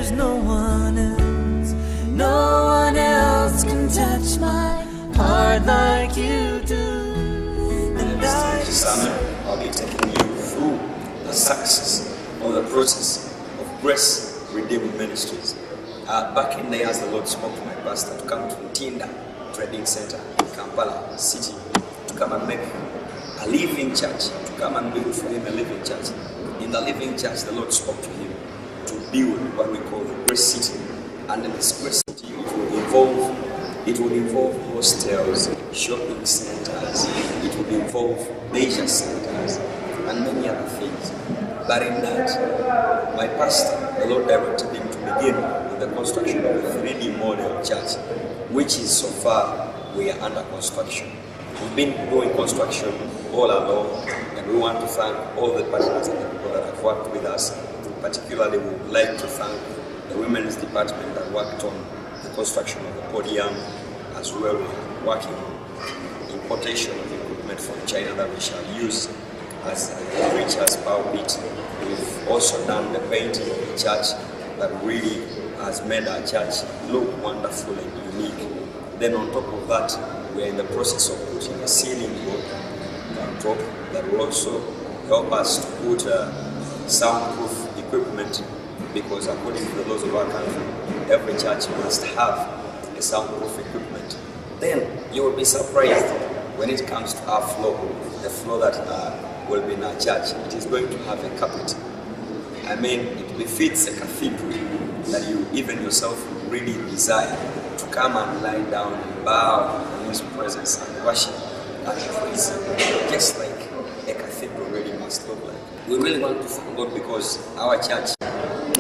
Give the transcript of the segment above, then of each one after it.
there's no one else. No one else can touch my heart like you do. And I'll be taking you through the success or the process of Grace Redeemed Ministries. Back in the years, the Lord spoke to my pastor to come to Tinda Trading Center in Kampala City to come and make a living church, to come and build for him a living church. In the living church, the Lord spoke to him to build what we call the Grace City. And in this Grace City, it would involve hostels, shopping centers, it would involve leisure centers, and many other things. But in that, my pastor, the Lord directed him to begin with the construction of a 3D model church, which is so far we are under construction. We've been doing construction all along, and we want to thank all the partners and the people that have worked with us. Particularly, we would like to thank the women's department that worked on the construction of the podium, as well as working on importation of equipment from China that we shall use as a preacher's pulpit. We've also done the painting of the church that really has made our church look wonderful and unique. Then on top of that, we are in the process of putting a ceiling board on top that will also help us to put soundproof equipment, because according to the laws of our country, every church must have a soundproof equipment. Then you will be surprised when it comes to our floor, the floor that will be in our church. It is going to have a carpet. I mean, it befits a cathedral that you even yourself really desire to come and lie down and bow in His presence and worship and praise Him, just like a cathedral really must look like. We really want to thank God because our church,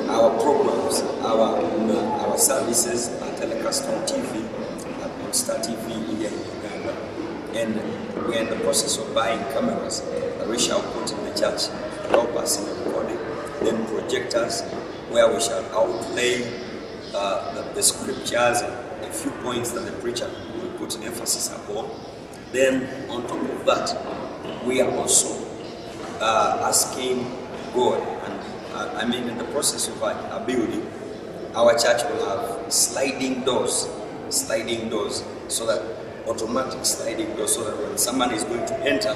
our programs, our services are telecast on TV, on Star TV here in Uganda, and we are in the process of buying cameras that we shall put in the church to help us in the recording, then projectors where we shall outlay the scriptures and a few points that the preacher will put emphasis upon. Then on top of that, we are also asking God, and I mean in the process of a building, our church will have sliding doors, so that automatic sliding doors, so that when someone is going to enter,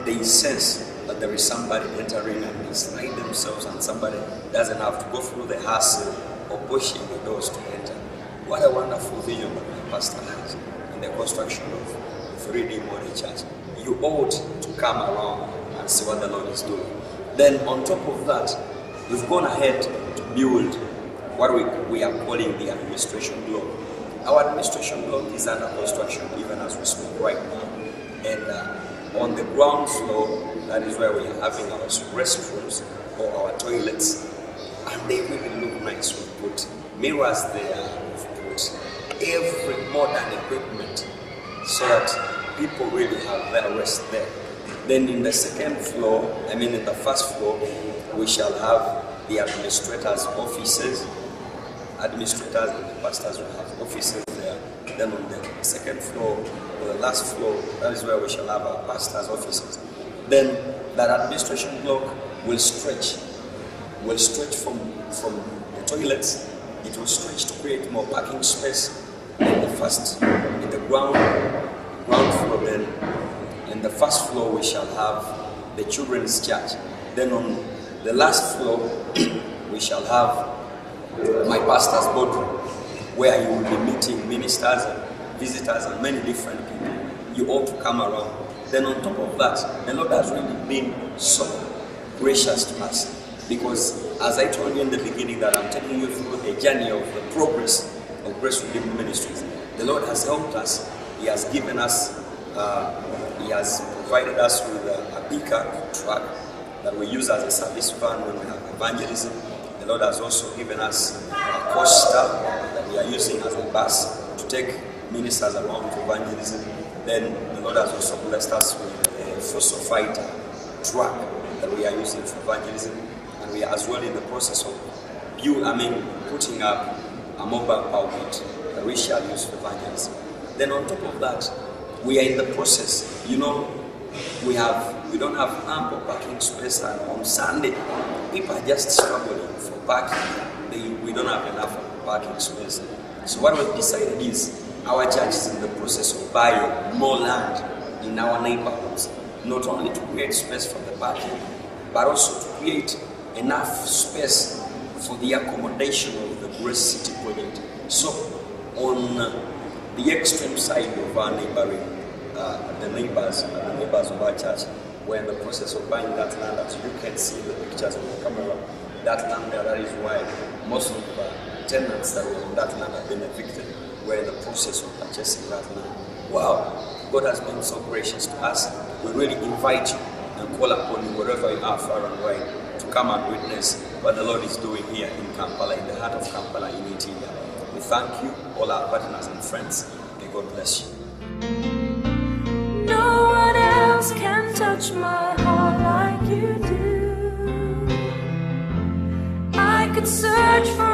they sense that there is somebody entering and they slide themselves, and somebody doesn't have to go through the hassle of pushing the doors to enter. What a wonderful vision that my pastor has in the construction of 3D model church. You ought to come around and see what the Lord is doing. Then on top of that, we've gone ahead to build what we are calling the administration block. Our administration block is under construction even as we speak right now. And on the ground floor, that is where we are having our restrooms or our toilets. And they really look nice. We've put mirrors there, we've put every modern equipment so that people really have their rest there. Then in the second floor, in the first floor, we shall have the administrators' offices. Administrators and the pastors will have offices there. Then on the second floor, or the last floor, that is where we shall have our pastors' offices. Then that administration block will stretch from the toilets. It will stretch to create more parking space in the ground floor. Then in the first floor we shall have the children's church. Then on the last floor we shall have my pastor's boardroom, where you will be meeting ministers and visitors and many different people. You ought to come around. Then on top of that, the Lord has really been so gracious to us, because as I told you in the beginning that I'm taking you through the journey of the progress of Grace Redeemed Ministries, the Lord has helped us. He has given us, He has provided us with a pickup truck that we use as a service van when we have evangelism. The Lord has also given us a coaster that we are using as a bus to take ministers along to evangelism. Then the Lord has also blessed us with a fossil fighter truck that we are using for evangelism. And we are as well in the process of putting up a mobile pulpit that we shall use for evangelism. Then on top of that, we are in the process, we don't have ample parking space, and on Sunday, people are just struggling for parking. We we don't have enough parking space. So what we've decided is our church is in the process of buying more land in our neighborhoods, not only to create space for the parking, but also to create enough space for the accommodation of the Grace City project. So on the extreme side of our neighboring, the neighbors of our church, we're in the process of buying that land. As you can see the pictures on the camera, that land there, that is why most of the tenants that were on that land have been evicted. We're in the process of purchasing that land. Wow, God has been so gracious to us. We really invite you and call upon you wherever you are, far and wide, to come and witness what the Lord is doing here in Kampala, in the heart of Kampala, in Ethiopia. We thank you, all our partners and friends. May God bless you. No one else can touch my heart like you do. I could search for